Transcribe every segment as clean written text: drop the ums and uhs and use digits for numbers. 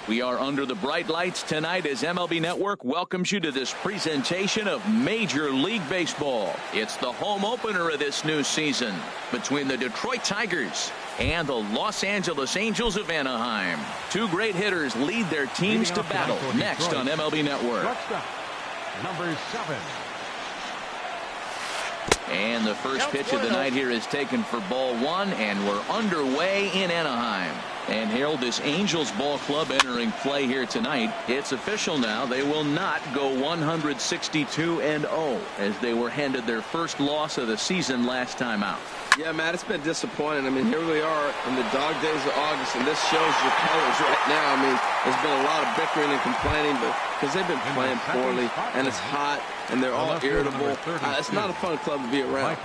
We are under the bright lights tonight as MLB Network welcomes you to this presentation of Major League Baseball. It's the home opener of this new season between the Detroit Tigers and the Los Angeles Angels of Anaheim. Two great hitters lead their teams to battle next on MLB Network. Number 7. And the first pitch of the night here is taken for ball 1, and we're underway in Anaheim. And Harold, this Angels ball club entering play here tonight. It's official now. They will not go 162-0 as they were handed their first loss of the season last time out. Yeah, Matt, it's been disappointing. I mean, here we are in the dog days of August, and this shows your colors right now. I mean, there's been a lot of bickering and complaining, but because they've been playing poorly, and it's hot, and they're all irritable. It's not a fun club to be around.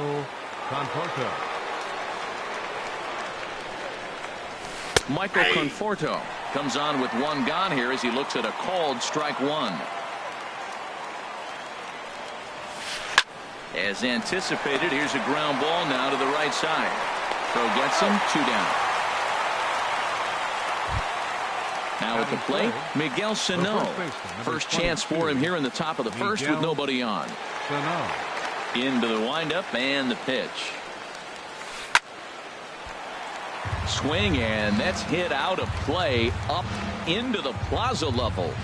Michael Conforto comes on with one gone here as he looks at a called strike 1. As anticipated, here's a ground ball now to the right side. Throw gets him, 2 down. Now at the plate, Miguel Sano. First chance for him here in the top of the first with nobody on. Into the windup and the pitch. Swing, and that's hit out of play up into the plaza level.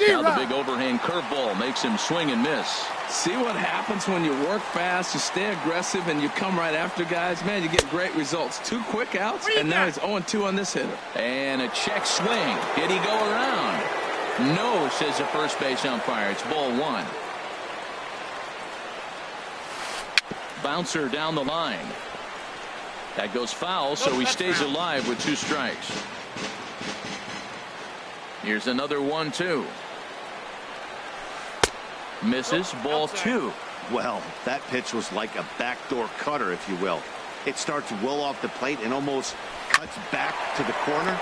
Now the big overhand curveball makes him swing and miss. See what happens when you work fast, you stay aggressive, and you come right after guys. Man, you get great results. 2 quick outs, and now he's 0-2 on this hitter. And a check swing. Did he go around? No, says the first base umpire. It's ball 1. Bouncer down the line. That goes foul, so he stays alive with 2 strikes. Here's another 1-2. Misses, ball 2. Well, that pitch was like a backdoor cutter, if you will. It starts well off the plate and almost cuts back to the corner.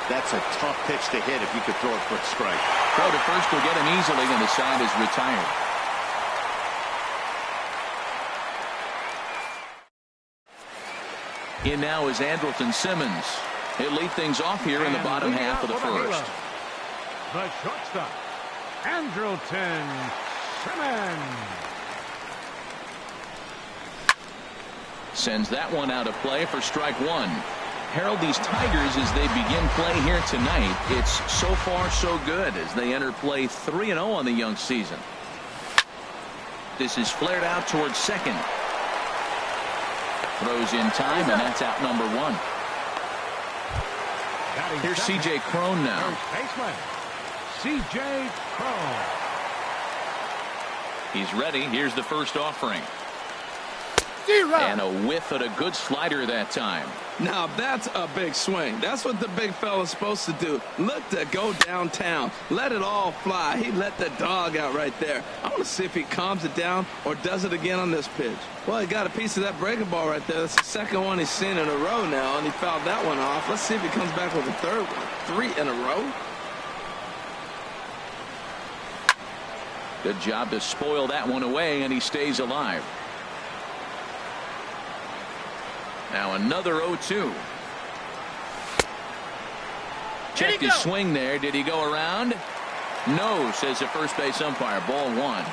That's a tough pitch to hit if you could throw a quick strike. Throw to first will get him easily, and the side is retired. In now is Andrelton Simmons. He'll lead things off here in the bottom half of the first. The shortstop, Andrelton Simmons. Sends that one out of play for strike 1. Harold, these Tigers, as they begin play here tonight, it's so far so good as they enter play 3-0 on the young season. This is flared out towards second. Throws in time, and that's out number 1. Here's C.J. Cron now. C.J. Cron. He's ready. Here's the first offering. And a whiff at a good slider that time. Now that's a big swing. That's what the big fella's supposed to do. Look to go downtown. Let it all fly. He let the dog out right there. I want to see if he calms it down or does it again on this pitch. Well, he got a piece of that breaking ball right there. That's the second one he's seen in a row now, and he fouled that one off. Let's see if he comes back with a third one. 3 in a row. Good job to spoil that one away, and he stays alive. Now another 0-2. Checked his swing there. Did he go around? No, says the first base umpire. Ball 1.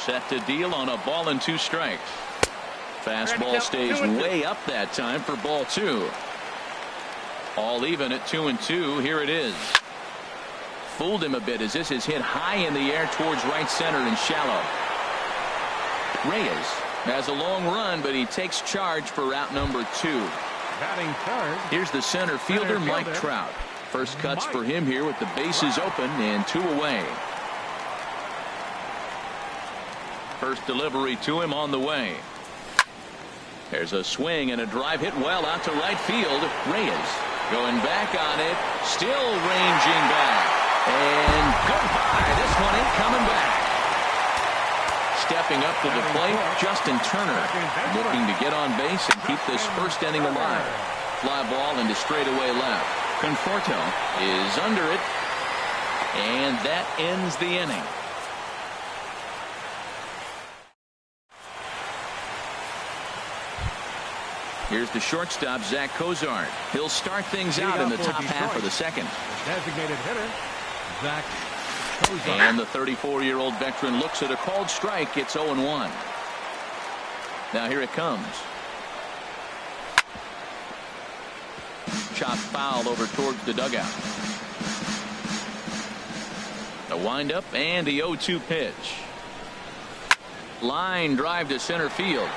Set to deal on a ball and 2 strikes. Fastball stays way up that time for ball 2. All even at 2-2. Here it is. Fooled him a bit as this is hit high in the air towards right center and shallow. Reyes has a long run, but he takes charge for route number 2. Batting third. Here's the center fielder, Mike Trout. First cuts for him here with the bases open and 2 away. First delivery to him on the way. There's a swing and a drive hit well out to right field. Reyes going back on it, still ranging back. And goodbye. This one ain't coming back. Stepping up to the plate, Justin Turner looking to get on base and keep this first inning alive. Fly ball into straightaway left. Conforto is under it, and that ends the inning. Here's the shortstop, Zach Cozart. He'll start things out in the top half of the second. The designated hitter, Zach Cozart. And the 34-year-old veteran looks at a called strike. It's 0-1. Now here it comes. Chop foul over towards the dugout. A windup and the 0-2 pitch. Line drive to center field.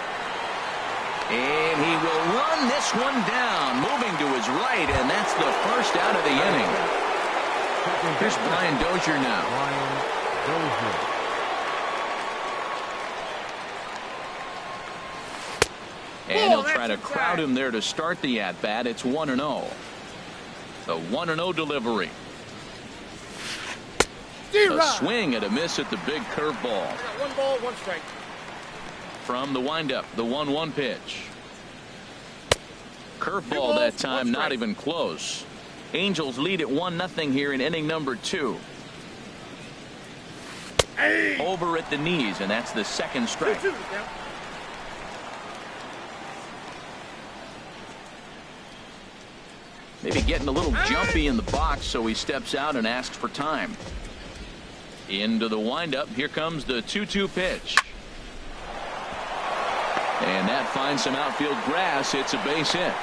And he will run this one down, moving to his right, and that's the first out of the inning. Here's Brian Dozier now. Brian Dozier. And he'll try to crowd him there to start the at-bat. It's 1-0. The 1-0 delivery. A swing and a miss at the big curveball. 1 ball, 1 strike. From the windup, the 1-1 pitch. Curveball that time, not even close. Angels lead at 1-0 here in inning number 2. Over at the knees, and that's the second strike. 2-2. Maybe getting a little jumpy in the box, so he steps out and asks for time. Into the windup. Here comes the 2-2 pitch. And that finds some outfield grass. It's a base hit.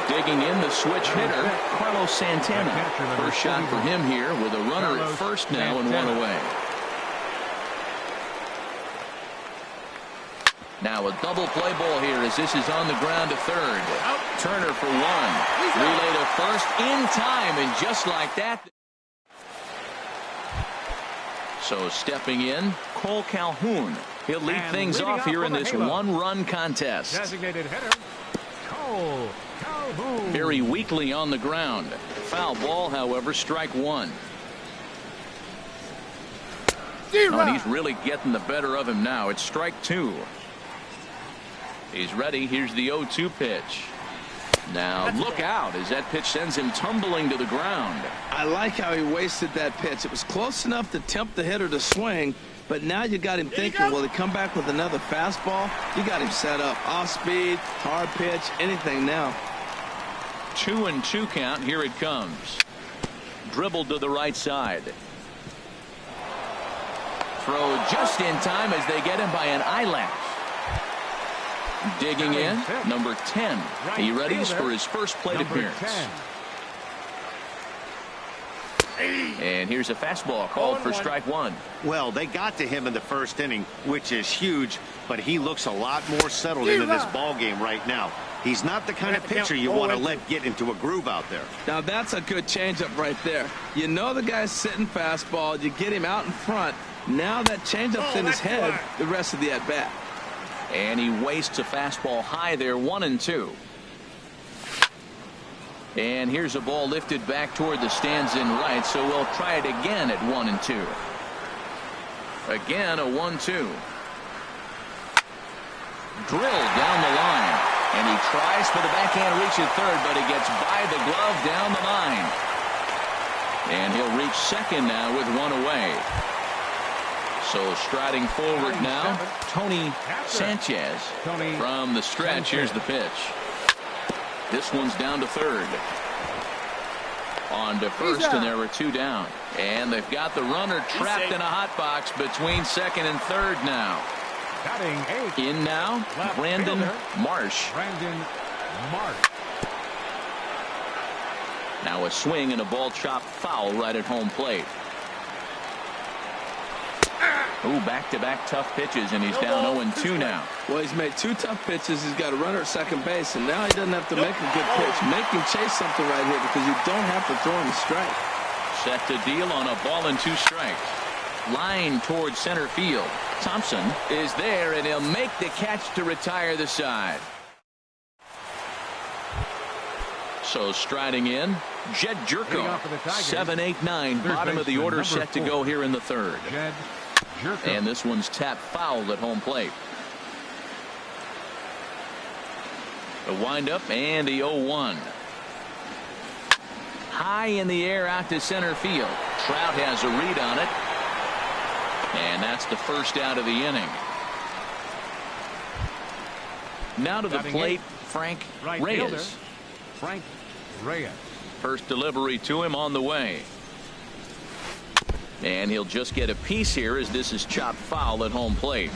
Digging in, the switch hitter, Carlos Santana. First shot for him here with a runner at first now and 1 away. Now a double play ball here as this is on the ground to third. Turner for 1. Relay to first in time, and just like that. So stepping in, Cole Calhoun. He'll lead things off here in this one-run contest. Designated hitter, Cole Calhoun. Very weakly on the ground. Foul ball, however, strike 1. Oh, and he's really getting the better of him now. It's strike 2. He's ready. Here's the 0-2 pitch. Now look out as that pitch sends him tumbling to the ground. I like how he wasted that pitch. It was close enough to tempt the hitter to swing, but now you got him thinking, will he come back with another fastball? You got him set up. Off speed, hard pitch, anything now. 2-2 count. Here it comes. Dribbled to the right side. Throw just in time as they get him by an eyelash. Digging in, number 10. He readies for his first plate appearance. 10. And here's a fastball called for strike 1. Well, they got to him in the first inning, which is huge, but he looks a lot more settled into this ball game right now. He's not the kind of pitcher you want to let get into a groove out there. Now that's a good changeup right there. You know the guy's sitting fastball. You get him out in front. Now that changeup's in his head the rest of the at-bat. And he wastes a fastball high there, 1-2. And here's a ball lifted back toward the stands in right, so we'll try it again at 1-2. Again, a 1-2. Drilled down the line. And he tries for the backhand reach at third, but he gets by the glove down the line. And he'll reach second now with 1 away. So striding forward now, Tony Sanchez from the stretch. Here's the pitch. This one's down to third. On to first, and there were 2 down. And they've got the runner trapped in a hot box between second and third now. In now, Brandon Marsh. Now a swing and a ball chopped foul right at home plate. Ooh, back-to-back tough pitches, and he's down 0-2 now. Well, he's made 2 tough pitches. He's got a runner at second base, and now he doesn't have to make a good pitch. Make him chase something right here because you don't have to throw him a strike. Set to deal on a ball and 2 strikes. Line towards center field. Thompson is there, and he'll make the catch to retire the side. So striding in, Jed Jerko. 7-8-9, bottom of the order, set to go here in the third. And this one's tapped foul at home plate. The windup and the 0-1. High in the air out to center field. Trout has a read on it. And that's the first out of the inning. Now to the Batting plate, eighth, Frank right Reyes. fielder, Frank Reyes. First delivery to him on the way. And he'll just get a piece here as this is chopped foul at home plate.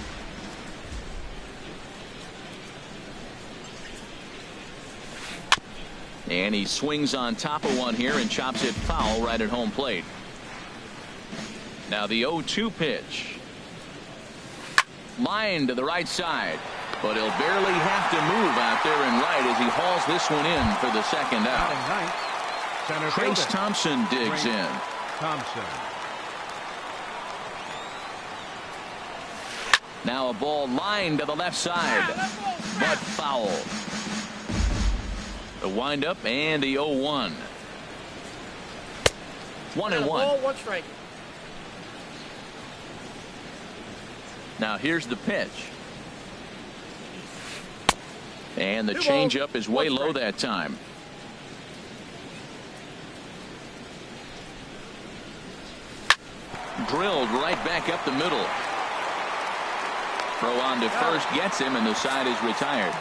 And he swings on top of one here and chops it foul right at home plate. Now the 0-2 pitch. Line to the right side. But he'll barely have to move out there and right as he hauls this one in for the second out. Batting ninth, center Trace fielder, Thompson digs Trace in. Thompson. Now a ball lined to the left side, but foul. The windup and the 0-1. 1-1. Ball, one strike. Now here's the pitch. And the changeup is way low that time. Drilled right back up the middle. Throw on to first gets him, and the side is retired.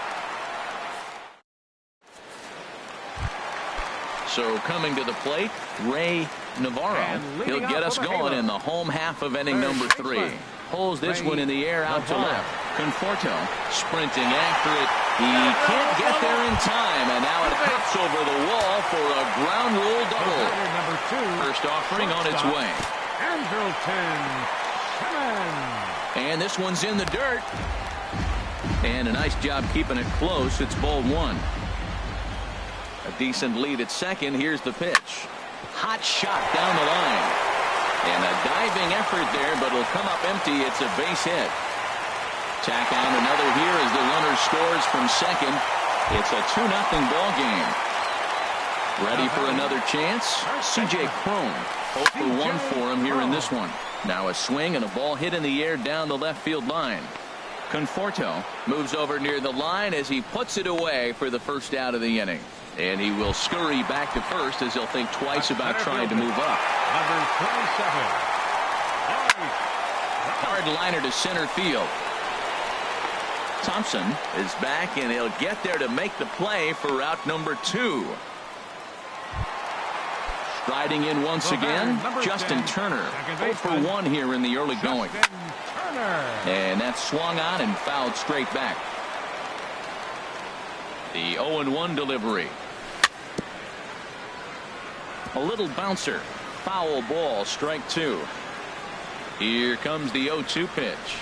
So coming to the plate, Ray Navarro. He'll get us going in the home half of inning number 3. Pulls this one in the air out to left. Conforto sprinting after it. He can't get there in time, and now it hops over the wall for a ground rule double. Number 2. First offering on its way. And this one's in the dirt. And a nice job keeping it close. It's ball 1. A decent lead at second. Here's the pitch. Hot shot down the line. And a diving effort there, but it'll come up empty. It's a base hit. Tack on another here as the runner scores from second. It's a 2-0 ball game. Ready for another chance? C.J. Cron. 0 for 1 for him here in this one. Now a swing and a ball hit in the air down the left field line. Conforto moves over near the line as he puts it away for the first out of the inning. And he will scurry back to first as he'll think twice about trying to move up. Number 27. Hard liner to center field. Thompson is back, and he'll get there to make the play for out number 2. Striding in once again, Justin Turner. 0 for 1 here in the early going. And that's swung on and fouled straight back. The 0-1 delivery. A little bouncer. Foul ball, strike 2. Here comes the 0-2 pitch.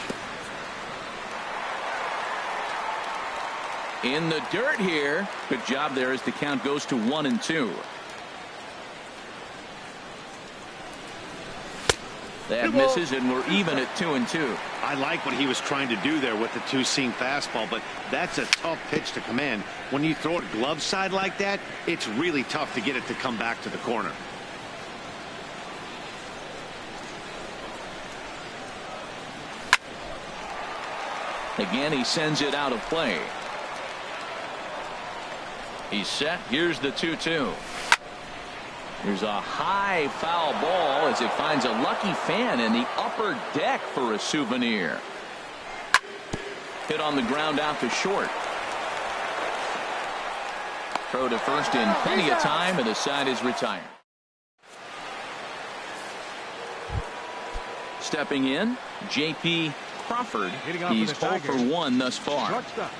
In the dirt here. Good job there as the count goes to 1-2. That misses, and we're even at 2-2. I like what he was trying to do there with the two-seam fastball, but that's a tough pitch to command. When you throw it glove side like that, it's really tough to get it to come back to the corner. Again, he sends it out of play. He's set. Here's the 2-2. Here's a high foul ball as it finds a lucky fan in the upper deck for a souvenir. Hit on the ground out to short. Throw to first in plenty of time, and the side is retired. Stepping in, J.P. Crawford. He's 0 for 1 thus far. Shortstop,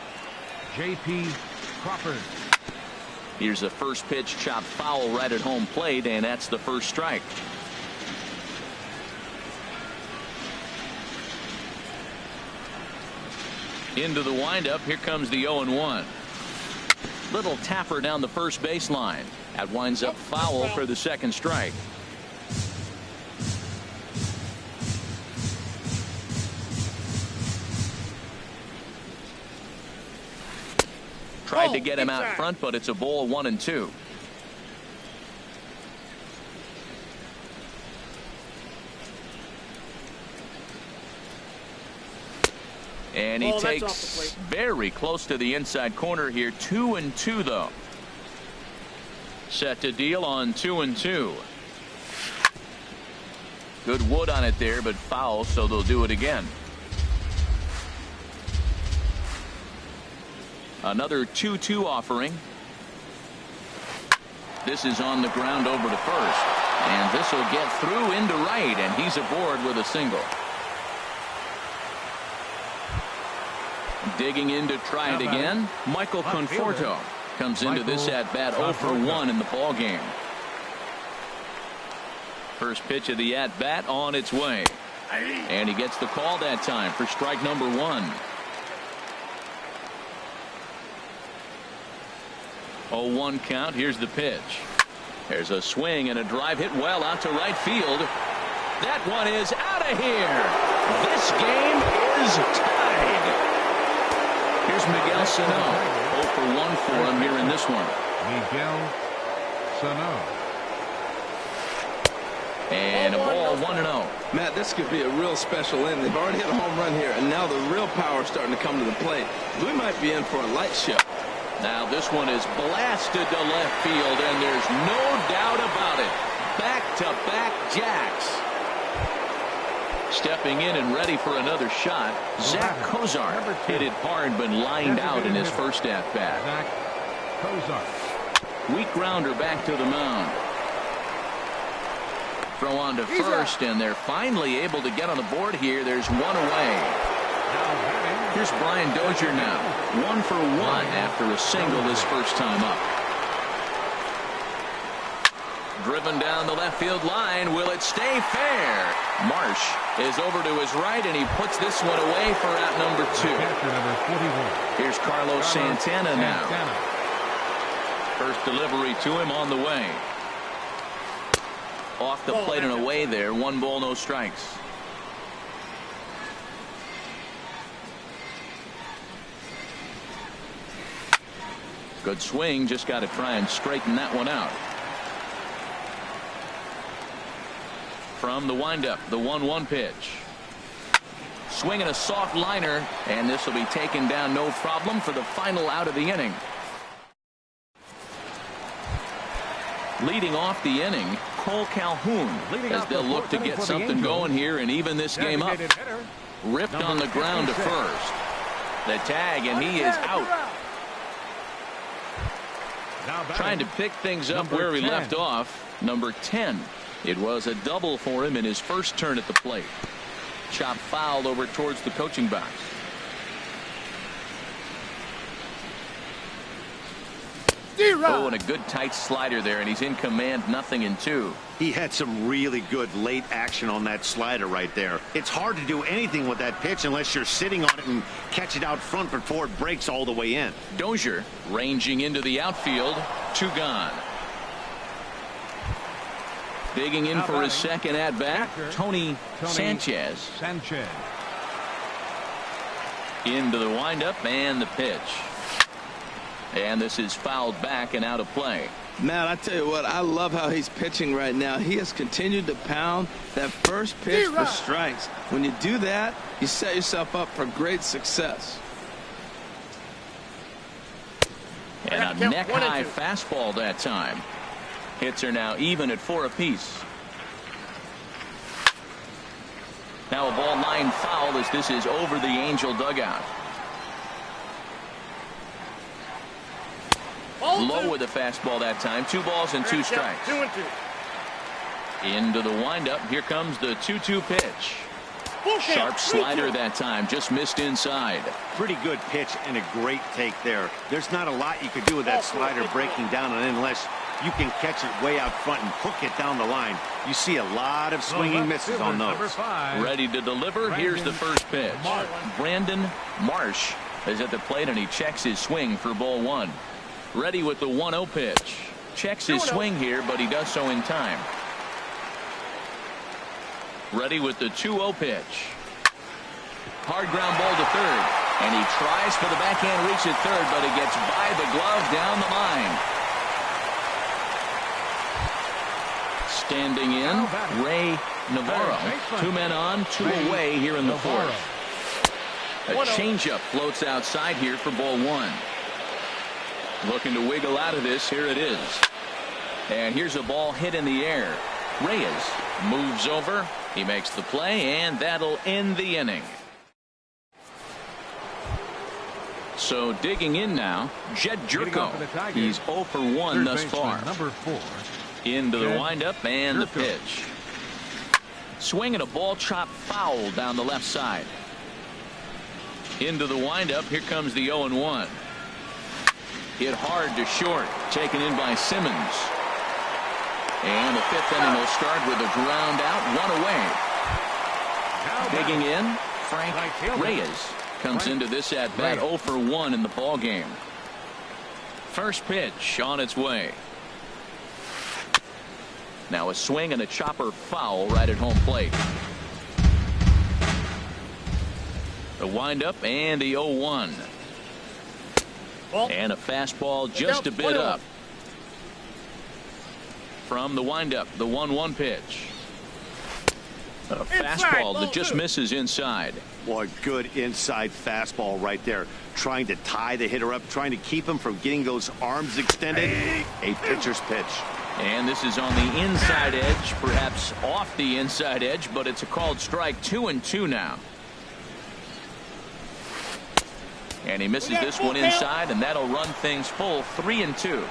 J.P. Crawford. Here's a first pitch chopped foul right at home plate, and that's the first strike. Into the windup. Here comes the 0-1. Little tapper down the first baseline. That winds up foul for the second strike. Tried to get him out front, but it's a ball 1-2. And he takes very close to the inside corner here. 2-2 though. Set to deal on 2-2. Good wood on it there, but foul, so they'll do it again. Another 2-2 offering. This is on the ground over to first. And this will get through into right, and he's aboard with a single. Digging in to try it again, Michael Conforto comes into this at-bat 0 for 1 in the ball game. First pitch of the at-bat on its way. And he gets the call that time for strike number 1. 0-1 count. Here's the pitch. There's a swing and a drive hit well out to right field. That one is out of here. This game is tied. Here's Miguel Sano. 0 for 1 for him here in this one. Miguel Sano. And a ball 1-0. Matt, this could be a real special inning. They've already hit a home run here, and now the real power is starting to come to the plate. We might be in for a light show. Now this one is blasted to left field, and there's no doubt about it. Back-to-back jacks. Stepping in and ready for another shot, Zach Kozar hit it hard but lined out in his first at-bat. Zach Kozar. Weak grounder back to the mound. Throw on to first, and they're finally able to get on the board here. There's one away. Here's Brian Dozier now. 1 for 1 after a single his first time up. Driven down the left field line. Will it stay fair? Marsh is over to his right, and he puts this one away for out number 2. Number 41. Here's Carlos Santana now. First delivery to him on the way. Off the plate and away there. 1 ball, no strikes. Good swing. Just got to try and straighten that one out. From the windup, the 1-1 pitch. Swinging a soft liner, and this will be taken down no problem for the final out of the inning. Leading off the inning, Cole Calhoun, as they'll look to get something going here and even this game up. Ripped on the ground to first. The tag, and he is out. Trying to pick things up where he left off. Number 10. It was a double for him in his first turn at the plate. Chop fouled over towards the coaching box. Oh, and a good tight slider there, and he's in command, 0-2. He had some really good late action on that slider right there. It's hard to do anything with that pitch unless you're sitting on it and catch it out front before it breaks all the way in. Dozier ranging into the outfield. 2 gone. Digging in for his second at-bat, Tony Sanchez. Into the windup and the pitch. And this is fouled back and out of play. Matt, I tell you what, I love how he's pitching right now. He has continued to pound that first pitch for strikes. When you do that, you set yourself up for great success. And a neck-high fastball that time. Hits are now even at 4 apiece. Now a ball line foul as this is over the Angel dugout. Low with a fastball that time. 2 balls and 2 strikes. 2-2. Into the windup. Here comes the 2-2 pitch. Sharp slider that time. Just missed inside. Pretty good pitch and a great take there. There's not a lot you could do with that slider breaking down on it unless you can catch it way out front and hook it down the line. You see a lot of swinging misses on those. Ready to deliver. Here's the first pitch. Brandon Marsh is at the plate, and he checks his swing for ball 1. Ready with the 1-0 pitch. Checks his swing here, but he does so in time. Ready with the 2-0 pitch. Hard ground ball to third. And he tries for the backhand reach at third, but it gets by the glove down the line. Standing in, Ray Navarro. 2 men on, 2 away here in the 4th. A changeup floats outside here for ball 1. Looking to wiggle out of this. Here it is. And here's a ball hit in the air. Reyes moves over. He makes the play, and that'll end the inning. So digging in now, Jed Jerko. He's 0 for 1 thus far. Number 4. Into the windup and the pitch. Swinging a ball chop foul down the left side. Into the windup. Here comes the 0-1. Hit hard to short. Taken in by Simmons. And the 5th inning will start with a ground out, 1 away. Digging in, Frank Reyes comes into this at bat 0 for 1 in the ball game. First pitch on its way. Now a swing and a chopper foul right at home plate. The windup and the 0-1. And a fastball just a bit up. From the windup, the 1-1 pitch. A fastball that just misses inside. Boy, good inside fastball right there. Trying to tie the hitter up, trying to keep him from getting those arms extended. A pitcher's pitch. And this is on the inside edge, perhaps off the inside edge, but it's a called strike. 2-2 now. And he misses this one inside, and that'll run things full. 3-2.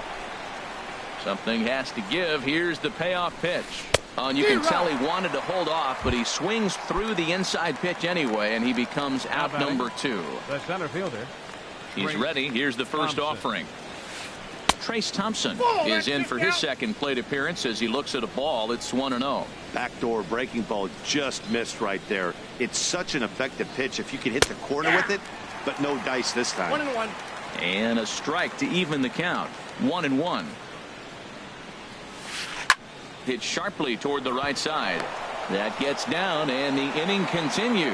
Something has to give. Here's the payoff pitch. And you can tell he wanted to hold off, but he swings through the inside pitch anyway, and he becomes out number 2. The center fielder. He's ready. Here's the first offering. Trace Thompson is in for his second plate appearance as he looks at a ball. It's 1-0. Backdoor breaking ball just missed right there. It's such an effective pitch if you can hit the corner with it, but no dice this time. 1-1. And a strike to even the count. 1-1. Hit sharply toward the right side. That gets down, and the inning continues.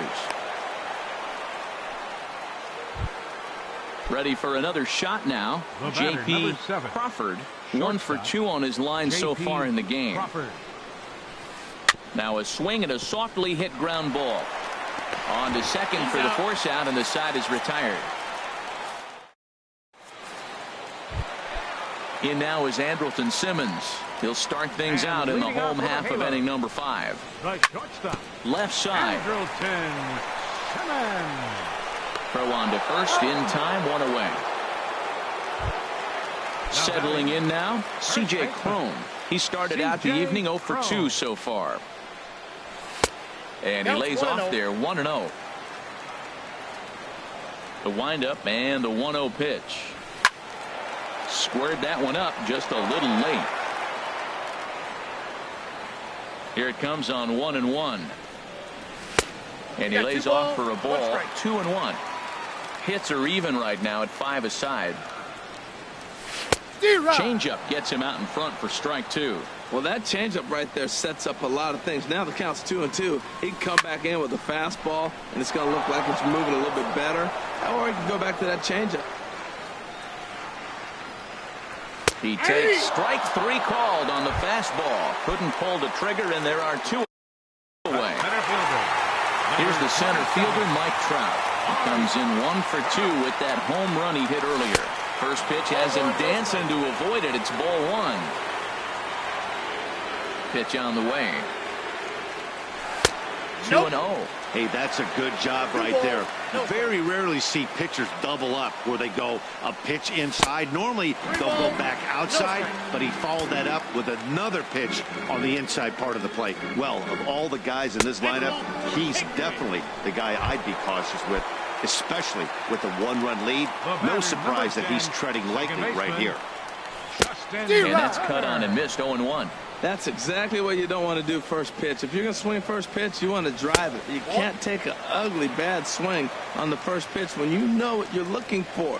Ready for another shot now. J.P. Crawford, 1 for 2 on his line so far in the game. Crawford. Now a swing and a softly hit ground ball. On to second for the force out, and the side is retired. In now is Andrelton Simmons. He'll start things out in the home half of inning number 5. The shortstop. Left side. Andrelton Simmons. Throw on to first in time, 1 away. Settling in now, C.J. Cron. He started out the evening 0 for 2 so far. And he lays off there, 1-0. The windup and the 1-0 pitch. Squared that one up just a little late. Here it comes on 1-1. And he lays off for a ball, 2-1. Hits are even right now at 5 aside. Changeup gets him out in front for strike 2. Well, that changeup right there sets up a lot of things. Now the count's 2-2. He can come back in with a fastball, and it's going to look like it's moving a little bit better. Or he can go back to that changeup. He takes strike 3 called on the fastball. Couldn't pull the trigger, and there are 2 away. Here's the center fielder, Mike Trout. He comes in 1 for 2 with that home run he hit earlier. First pitch has him dancing to avoid it. It's ball 1. Pitch on the way. 2-0. Hey, that's a good job right there. Very rarely see pitchers double up where they go a pitch inside. Normally they'll go back outside, but he followed that up with another pitch on the inside part of the plate. Well, of all the guys in this lineup, he's definitely the guy I'd be cautious with, especially with a 1-run lead. No surprise that he's treading lightly right here. And that's cut on and missed. 0-1. That's exactly what you don't want to do first pitch. If you're going to swing first pitch, you want to drive it. You can't take an ugly, bad swing on the first pitch when you know what you're looking for.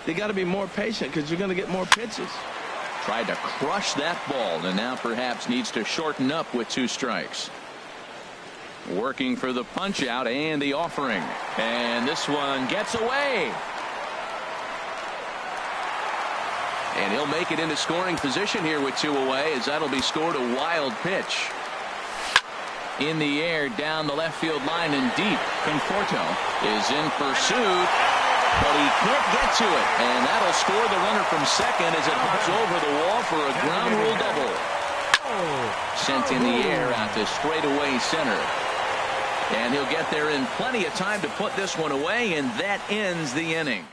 You got to be more patient because you're going to get more pitches. Tried to crush that ball, and now perhaps needs to shorten up with 2 strikes. Working for the punch out and the offering. And this one gets away. And he'll make it into scoring position here with 2 away, as that'll be scored. A wild pitch. In the air, down the left field line and deep. Conforto is in pursuit, but he can't get to it. And that'll score the runner from second as it hops over the wall for a ground rule double. Sent in the air out to straightaway center. And he'll get there in plenty of time to put this one away, and that ends the inning.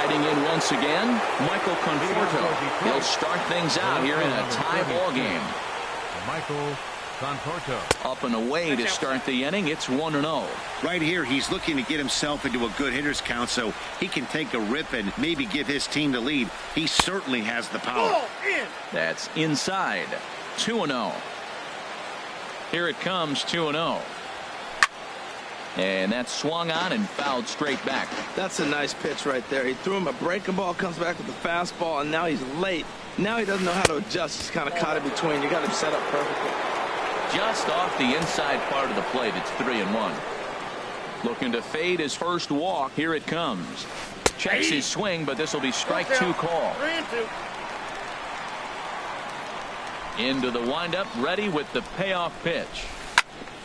Riding in once again, Michael Conforto. He'll start things out here in a tie ball game. Michael Conforto. Up and away to start the inning. It's 1-0. Right here, he's looking to get himself into a good hitter's count so he can take a rip and maybe give his team the lead. He certainly has the power. That's inside. 2-0. Here it comes, 2-0. And that's swung on and fouled straight back. That's a nice pitch right there. He threw him a breaking ball, comes back with a fastball, and now he's late. Now he doesn't know how to adjust. He's kind of caught in between. You got him set up perfectly. Just off the inside part of the plate. It's 3-1. Looking to fade his first walk. Here it comes. Checks his swing, but this will be strike 2 call. 3-2. Into the windup, ready with the payoff pitch.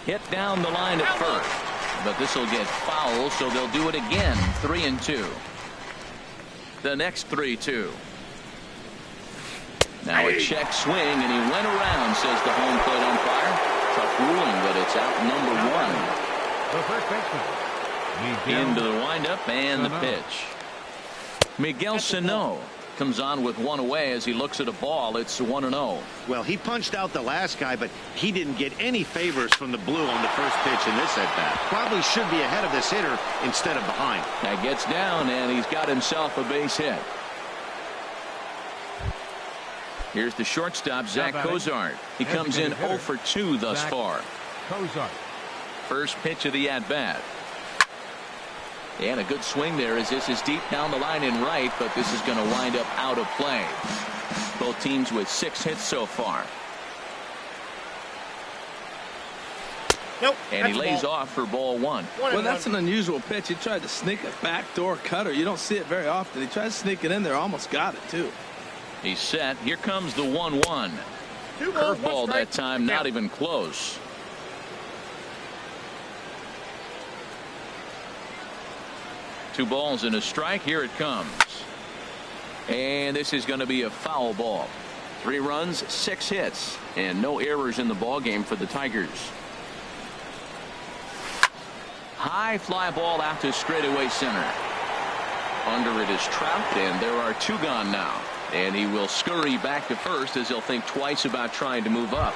Hit down the line at first, but this will get foul, so they'll do it again. 3-2. The next 3-2. Now a check swing, and he went around, says the home plate umpire. Tough ruling, but it's out number 1. The first baseman. Into the windup and the pitch. Miguel Sano comes on with one away as he looks at a ball. It's 1-0. Well, he punched out the last guy, but he didn't get any favors from the blue on the first pitch in this at-bat. Probably should be ahead of this hitter instead of behind. That gets down, and he's got himself a base hit. Here's the shortstop, Zach Cozart. He comes in 0 for 2 thus far. Cozart. First pitch of the at-bat. And a good swing there as this is deep down the line in right, but this is going to wind up out of play. Both teams with 6 hits so far. Nope. And he lays off for ball 1. Well, that's an unusual pitch. He tried to sneak a backdoor cutter. You don't see it very often. He tried to sneak it in there. Almost got it, too. He's set. Here comes the 1-1. Curveball that time, not even close. Two balls and a strike. Here it comes. And this is going to be a foul ball. 3 runs, 6 hits, and no errors in the ball game for the Tigers. High fly ball out to straightaway center. Under it is Trout, and there are 2 gone now. And he will scurry back to first as he'll think twice about trying to move up.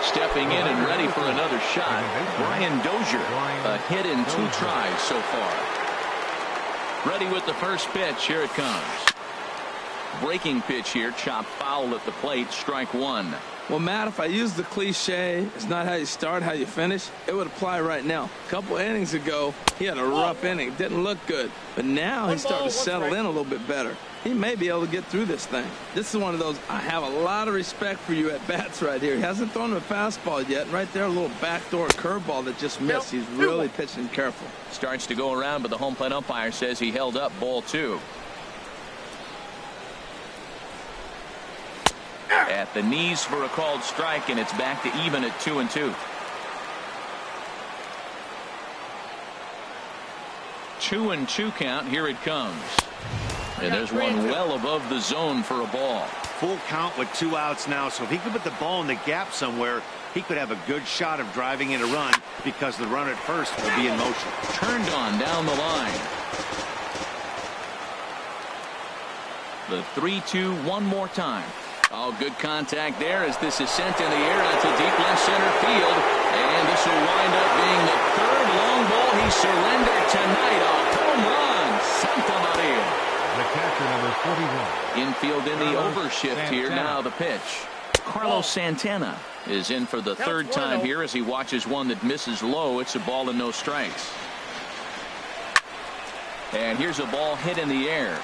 Stepping in and ready for another shot, Brian Dozier. A hit in 2 tries so far. Ready with the first pitch. Here it comes. Breaking pitch here. Chop foul at the plate. Strike 1. Well, Matt, if I use the cliche, it's not how you start, how you finish, it would apply right now. A couple innings ago, he had a rough inning. Didn't look good. But now he's starting to settle in a little bit better. He may be able to get through this thing. This is one of those, I have a lot of respect for you at bats right here. He hasn't thrown him a fastball yet. And right there, a little backdoor curveball that just missed. He's really pitching careful. Starts to go around, but the home plate umpire says he held up ball 2. At the knees for a called strike, and it's back to even at 2-2. 2-2 count. Here it comes. And there's one well above the zone for a ball. Full count with 2 outs now, so if he could put the ball in the gap somewhere, he could have a good shot of driving in a run because the run at first will be in motion. Turned on down the line. The 3-2 one more time. Oh, good contact there as this is sent in the air out to deep left center field. And this will wind up being the 3rd long ball he surrendered tonight. A home run. Santa Maria. The catcher, number 41. Infield in the overshift here. Now the pitch. Carlos Santana is in for the 3rd time here as he watches one that misses low. It's a ball and no strikes. And here's a ball hit in the air.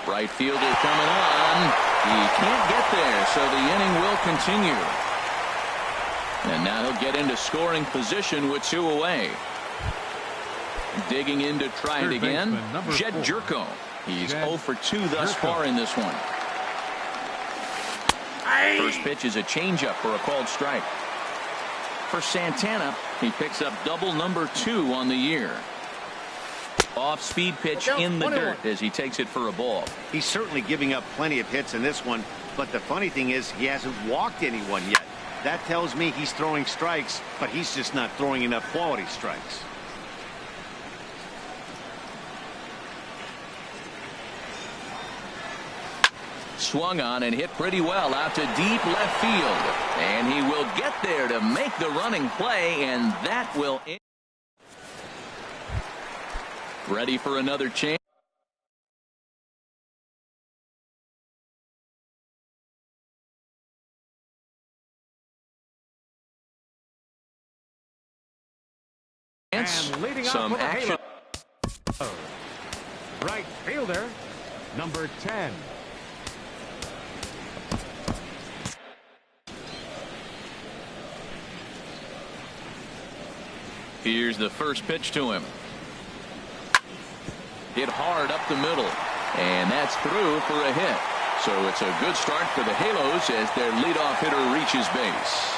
Right fielder coming on. He can't get there, so the inning will continue. And now he'll get into scoring position with 2 away. Digging in to try it again. Jed Jerko. He's 0 for 2 thus far in this one. First pitch is a changeup for a called strike. For Santana, he picks up double number 2 on the year. Off-speed pitch in the dirt as he takes it for a ball. He's certainly giving up plenty of hits in this one, but the funny thing is he hasn't walked anyone yet. That tells me he's throwing strikes, but he's just not throwing enough quality strikes. Swung on and hit pretty well out to deep left field. And he will get there to make the running play, and that will end. Ready for another chance. And leading Some off for the action. Halo. Right fielder, number 10. Here's the first pitch to him. Hit hard up the middle, and that's through for a hit. So it's a good start for the Halos as their leadoff hitter reaches base.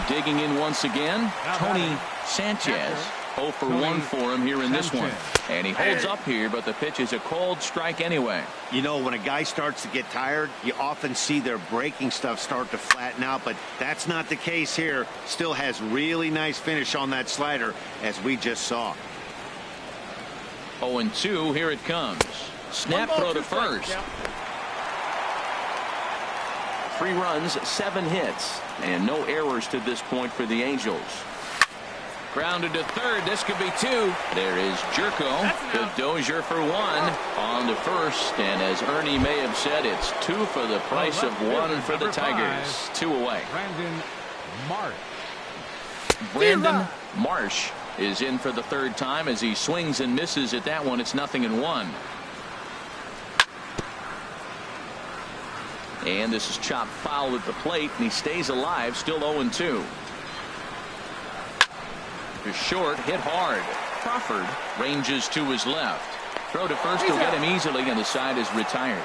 Digging in once again, Tony Sanchez. 0 for 1 for him here in this one. And he holds up here, but the pitch is a called strike anyway. You know, when a guy starts to get tired, you often see their breaking stuff start to flatten out, but that's not the case here. Still has really nice finish on that slider, as we just saw. 0-2, here it comes. Snap throw to first. 3 runs, 7 hits, and no errors to this point for the Angels. Grounded to third. This could be 2. There is Jerko. The Dozier for 1 on to first. And as Ernie may have said, it's 2 for the price of 1 for the Tigers. 2 away. Brandon Marsh is in for the 3rd time as he swings and misses at that one. It's 0-1. And this is chopped foul at the plate, and he stays alive, still 0-2. To short, hit hard. Crawford ranges to his left. Throw to first will get him easily, and the side is retired.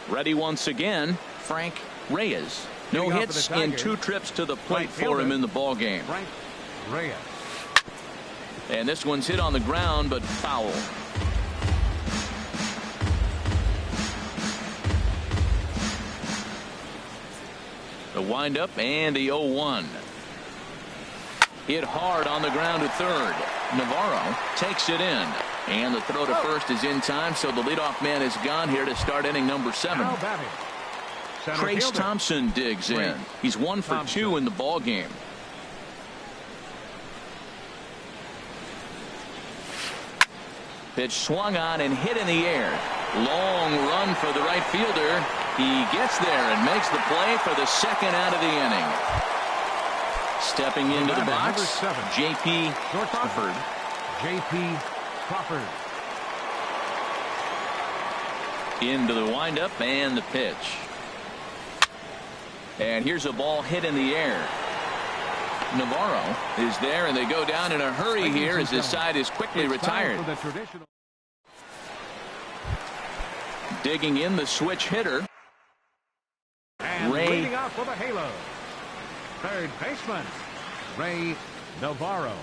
Ready once again, Frank Reyes. No hits in 2 trips to the plate for him in the ball game. Frank Reyes. And this one's hit on the ground, but foul. The windup and the 0-1. Hit hard on the ground to third. Navarro takes it in. And the throw to first is in time, so the leadoff man is gone here to start inning number 7. Trace Thompson digs in. He's 1 for 2 in the ball game. Pitch swung on and hit in the air. Long run for the right fielder. He gets there and makes the play for the 2nd out of the inning. Stepping into the box, J.P. Crawford. J.P. Crawford. Into the windup and the pitch. And here's a ball hit in the air. Navarro is there, and they go down in a hurry here as his side is quickly retired. Digging in the switch hitter. And Ray. leading off for the Halo. 3rd baseman, Ray Navarro.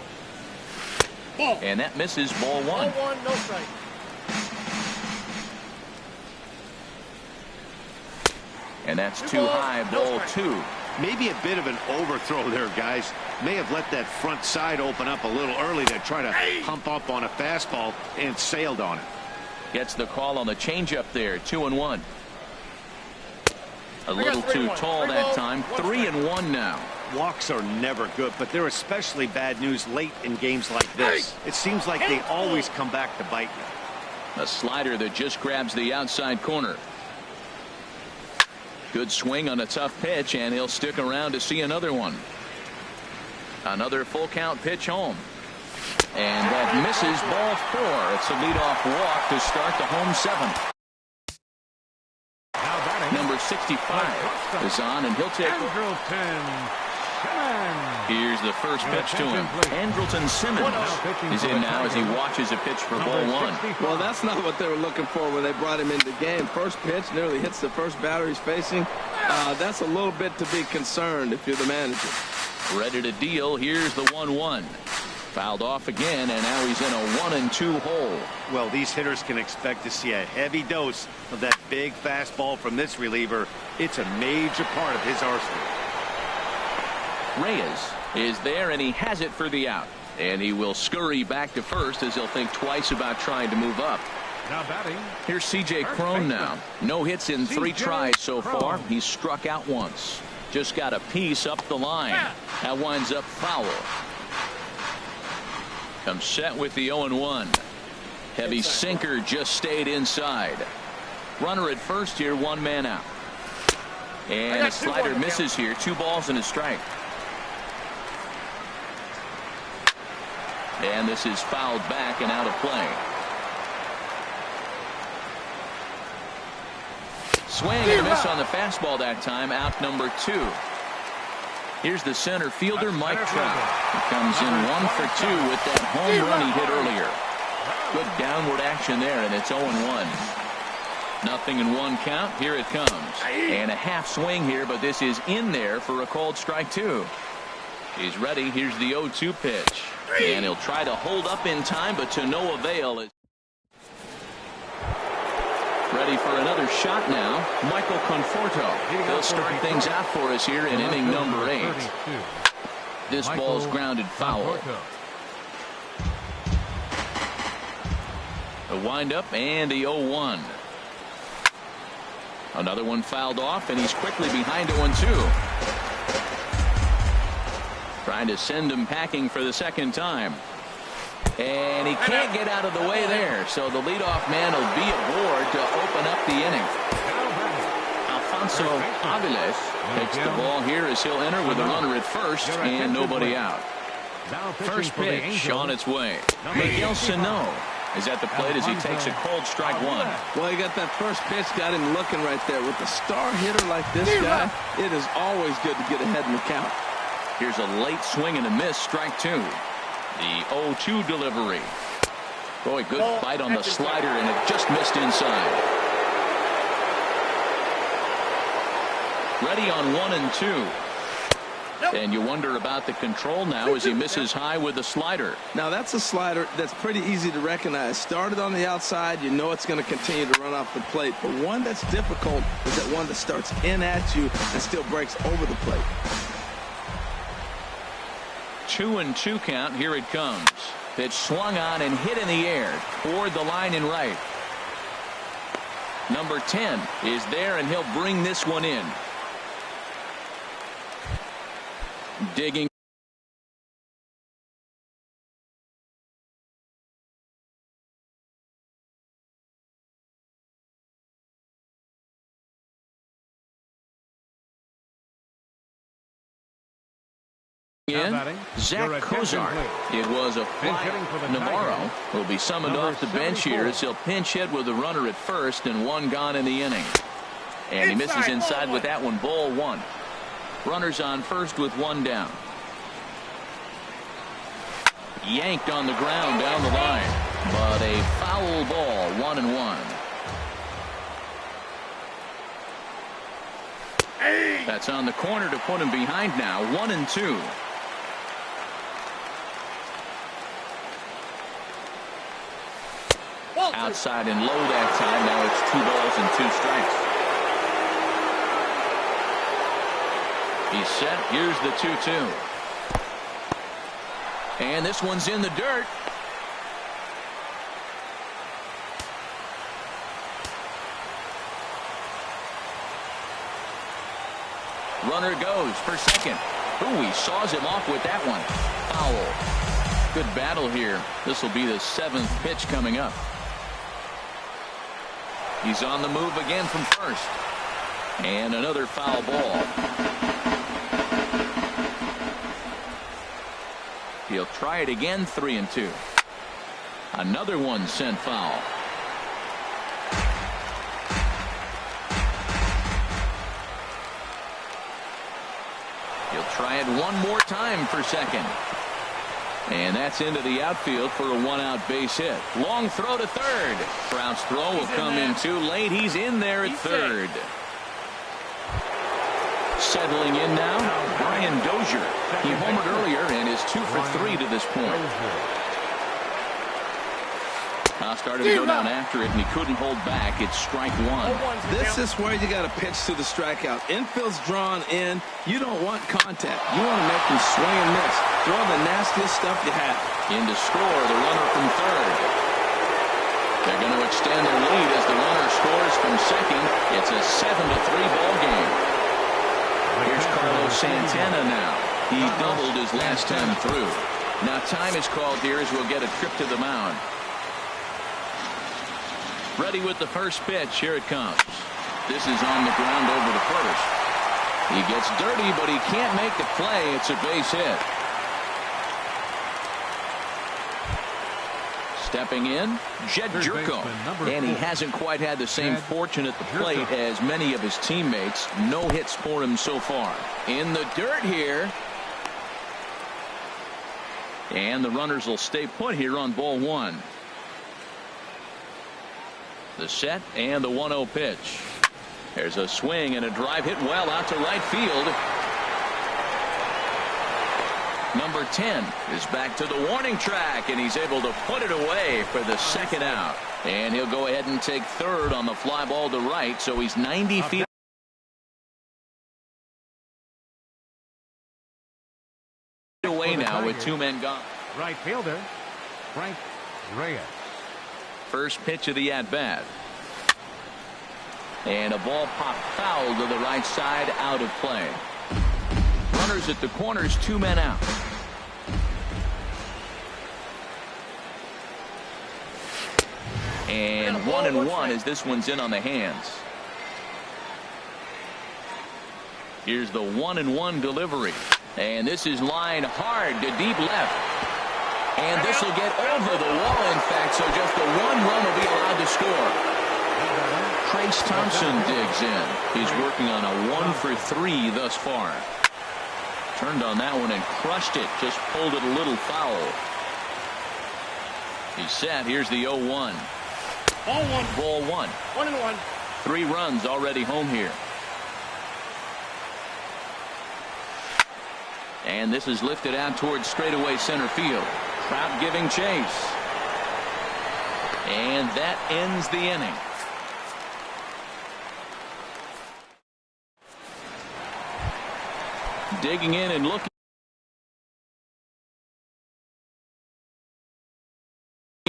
Ball. And that misses ball 1. Ball 1, no strike. And that's too high, ball 2. Maybe a bit of an overthrow there, guys. May have let that front side open up a little early to try to hump up on a fastball and sailed on it. Gets the call on the changeup there. 2-1. A little too tall that time. 3-1 now. Walks are never good, but they're especially bad news late in games like this. It seems like they always come back to bite you. A slider that just grabs the outside corner. Good swing on a tough pitch, and he'll stick around to see another one. Another full count pitch home. And that misses ball 4. It's a leadoff walk to start the home 7th. Number 65 is on, and he'll take. Here's the first pitch to him. Andrelton Simmons is in now as he watches a pitch for ball 1. Well, that's not what they were looking for when they brought him into the game. First pitch nearly hits the first batter he's facing. That's a little bit to be concerned if you're the manager. Ready to deal. Here's the 1-1. Fouled off again, and now he's in a 1-2 hole. Well, these hitters can expect to see a heavy dose of that big fastball from this reliever. It's a major part of his arsenal. Reyes is there, and he has it for the out. And he will scurry back to first as he'll think twice about trying to move up. Now batting. Here's C.J. Cron now. No hits in 3 tries so far. He's struck out once. Just got a piece up the line. That winds up foul. Comes set with the 0-1. Heavy sinker just stayed inside. Runner at first here, 1 man out. And a slider misses here. 2 balls and a strike. And this is fouled back and out of play. Swing and a miss on the fastball that time. Out number 2. Here's the center fielder, Mike Trout. He comes in 1 for 2 with that home run he hit earlier. Good downward action there, and it's 0-1. Nothing in 1 count. Here it comes. And a half swing here, but this is in there for a called strike 2. He's ready. Here's the 0-2 pitch. And he'll try to hold up in time, but to no avail. Ready for another shot now. Michael Conforto. He'll start things out for us here in inning number 8. This ball's grounded foul. A windup and a 0-1. Another one fouled off, and he's quickly behind 0-2. Trying to send him packing for the second time. And he can't get out of the way there. So the leadoff man will be aboard to open up the inning. Alfonso Aviles takes the ball here as he'll enter with a runner at first and nobody out. First pitch on its way. Miguel Sano is at the plate as he takes a cold strike 1. Well, he got that first pitch, got him looking right there. With a star hitter like this guy, it is always good to get ahead in the count. Here's a late swing and a miss, strike 2. The 0-2 delivery. Boy, good bite on the slider, and it just missed inside. Ready on 1 and 2. And you wonder about the control now as he misses high with the slider. Now that's a slider that's pretty easy to recognize. Started on the outside, you know it's going to continue to run off the plate. But one that's difficult is that one that starts in at you and still breaks over the plate. 2-2 count. Here it comes. Pitch swung on and hit in the air toward the line and right. Number 10 is there, and he'll bring this one in. Digging. In Zach Kozar. It was a fly. Navarro will be summoned off the bench here as he'll pinch hit with a runner at first and 1 gone in the inning. And he misses inside with that one. Ball 1. Runners on first with 1 down. Yanked on the ground down the line, but a foul ball. 1-1. That's on the corner to put him behind now. 1-2. Outside and low that time. Now it's 2 balls and 2 strikes. He's set. Here's the 2-2. And this one's in the dirt. Runner goes for second. Ooh, he saws him off with that one. Foul. Good battle here. This will be the 7th pitch coming up. He's on the move again from first. And another foul ball. He'll try it again. 3-2. Another one sent foul. He'll try it one more time for second. And that's into the outfield for a 1-out base hit. Long throw to third. Trout's throw will come in too late. He's in there at third. Settling in now, Brian Dozier. He homered earlier and is 2 for 3 to this point. Started to go down after it, and he couldn't hold back. It's strike one. This is where you got to pitch to the strikeout. Infield's drawn in. You don't want contact. You want to make him swing and miss. Throw the nastiest stuff you have. In to score, the runner from third. They're going to extend their lead as the runner scores from second. It's a 7-3 ball game. Here's Carlos Santana now. He doubled his last time through. Now time is called here as we'll get a trip to the mound. Ready with the first pitch. Here it comes. This is on the ground over to first. He gets dirty, but he can't make the play. It's a base hit. Stepping in, Jed Jerko. And he hasn't quite had the same fortune at the plate as many of his teammates. No hits for him so far. In the dirt here. And the runners will stay put here on ball one. The set and the 1-0 pitch. There's a swing and a drive hit well out to right field. Number 10 is back to the warning track, and he's able to put it away for the second out. And he'll go ahead and take third on the fly ball to right, so he's 90 feet away now with two men gone. Right fielder, Frank Reyes. First pitch of the at-bat. And a ball popped foul to the right side, out of play. Runners at the corners, two men out. And 1-1 as this one's in on the hands. Here's the 1-1 delivery. And this is lined hard to deep left. And this will get over the wall, in fact, so just the one run will be allowed to score. Trace Thompson digs in. He's working on a 1-for-3 thus far. Turned on that one and crushed it. Just pulled it a little foul. He's set. Here's the 0-1. Ball one. Ball one. 1-1. 3 runs already home here. And this is lifted out towards straightaway center field. Trout giving chase. And that ends the inning. Digging in and looking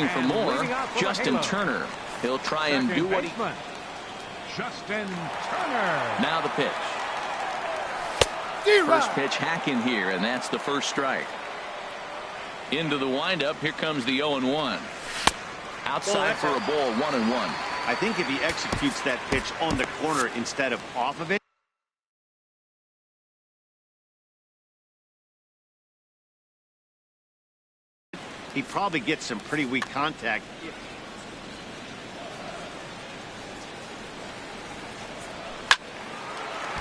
for more. Justin Turner. He'll try and do what he... Justin Turner. Now the pitch. First pitch hacking here, and that's the first strike. Into the windup. Here comes the 0-1. Outside for a ball, 1-1. I think if he executes that pitch on the corner instead of off of it, he probably gets some pretty weak contact.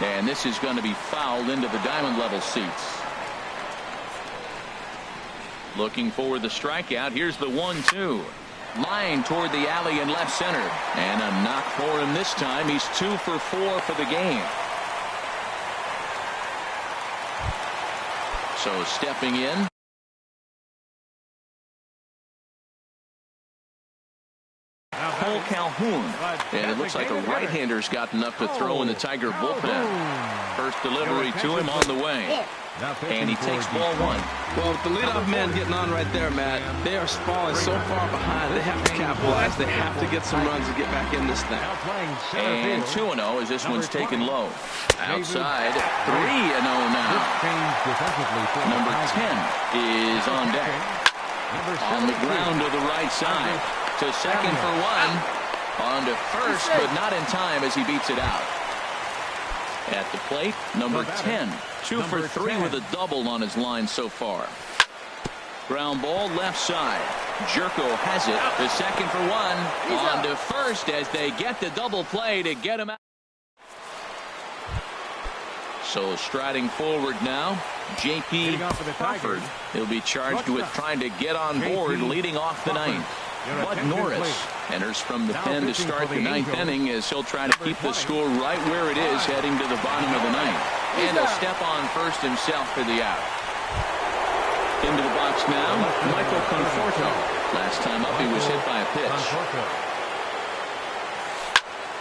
And this is going to be fouled into the diamond level seats. Looking for the strikeout. Here's the 1-2. Line toward the alley in left center. And a knock for him this time. He's 2 for 4 for the game. So stepping in. Cole Calhoun. And it looks like a right-hander's got enough to throw in the Tiger bullpen. First delivery to him on the way. And he takes ball one. Well, with the leadoff man getting on right there, Matt, they are falling so far behind. They have to capitalize. They have to get some runs to get back in this thing. And 2-0 as this one's taken low. Outside, 3-0 now. Number 10 is on deck. On the ground to the right side. To second for one. On to first, but not in time as he beats it out. At the plate, number 10. 2 for 3 with a double on his line so far. Ground ball left side. Jerko has it. The second for one. On to first as they get the double play to get him out. So striding forward now, J.P. Crawford. He'll be charged with trying to get on board leading off the ninth. Bud Norris enters from the pen to start the ninth inning as he'll try to keep the score right where it is heading to the bottom of the ninth. And he'll step on first himself for the out. Into the box now, Michael Conforto. Last time up, he was hit by a pitch.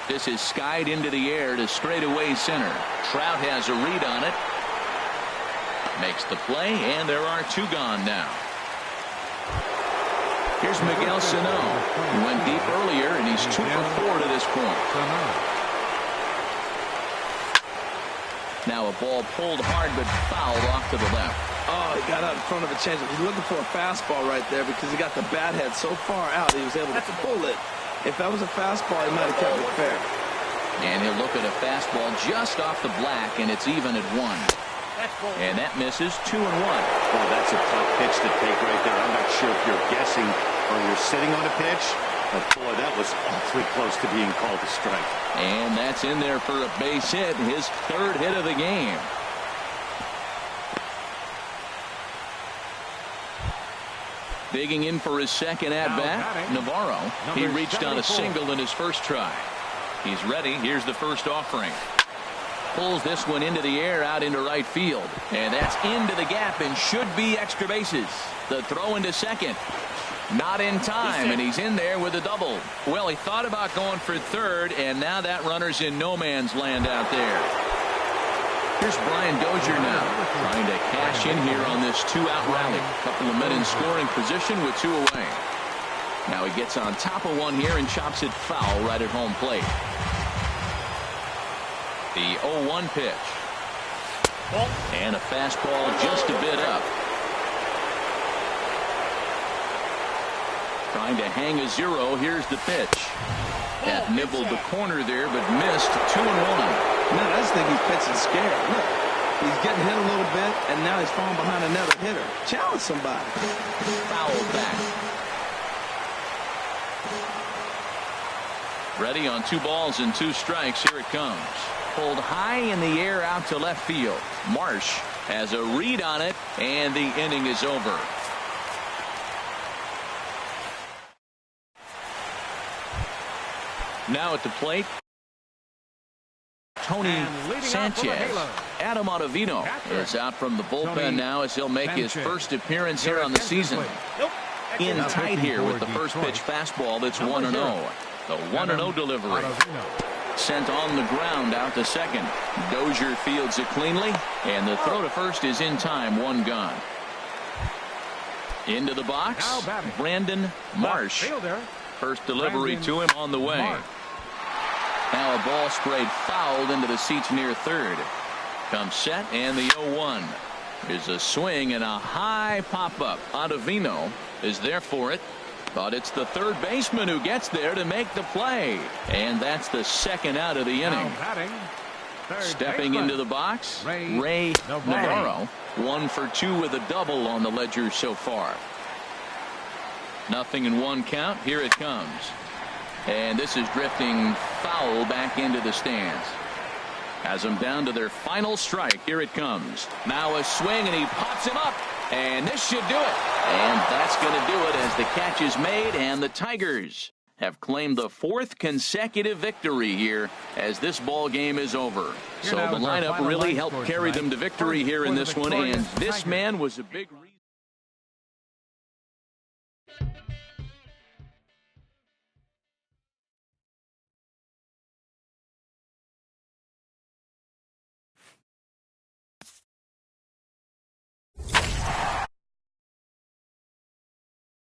This is skied into the air to straightaway center. Trout has a read on it. Makes the play, and there are 2 gone now. Here's Miguel Sano. He went deep earlier, and he's 2 for 4 to this point. Now a ball pulled hard but fouled off to the left. Oh, he got out in front of a changeup. He's looking for a fastball right there because he got the bat head so far out he was able to pull it. If that was a fastball, he might have kept it fair. And he'll look at a fastball just off the black, and it's even at 1. And that misses 2-1. Well, that's a tough pitch to take right there. I'm not sure if you're guessing or you're sitting on a pitch. But, boy, that was awfully close to being called a strike. And that's in there for a base hit, his 3rd hit of the game. Digging in for his 2nd at-bat, Navarro. He reached on a single in his first try. He's ready. Here's the first offering. Pulls this one into the air out into right field. And that's into the gap and should be extra bases. The throw into second. Not in time, and he's in there with a double. Well, he thought about going for 3rd, and now that runner's in no man's land out there. Here's Brian Dozier now, trying to cash in here on this 2-out rally. Couple of men in scoring position with 2 away. Now he gets on top of one here and chops it foul right at home plate. The 0-1 pitch. And a fastball just a bit up. Trying to hang a 0. Here's the pitch. That nibbled the corner there, but missed. 2-1. Man, I just think he's pitching scared. Look, he's getting hit a little bit, and now he's falling behind another hitter. Challenge somebody. Foul back. Ready on 2 balls and 2 strikes. Here it comes. Pulled high in the air out to left field. Marsh has a read on it, and the inning is over. Now at the plate, Tony Sanchez. Adam Ottavino is out from the bullpen now as he'll make his first appearance here on the season. In tight here with the first pitch fastball that's 1-0. The 1-0 delivery. Sent on the ground out to second. Dozier fields it cleanly, and the throw to first is in time. 1 gone. Into the box, Brandon Marsh. First delivery to him on the way. Now a ball sprayed fouled into the seats near third. Comes set, and the 0-1 is a swing and a high pop-up. Ottavino is there for it, but it's the third baseman who gets there to make the play. And that's the 2nd out of the inning. Stepping into the box, Ray Navarro. 1 for 2 with a double on the ledger so far. 0-1 count. Here it comes. And this is drifting foul back into the stands. Has them down to their final strike. Here it comes. Now a swing, and he pops him up. And this should do it. And that's going to do it as the catch is made, and the Tigers have claimed the 4th consecutive victory here as this ball game is over. So the lineup really helped carry them to victory here in this one, and this man was a big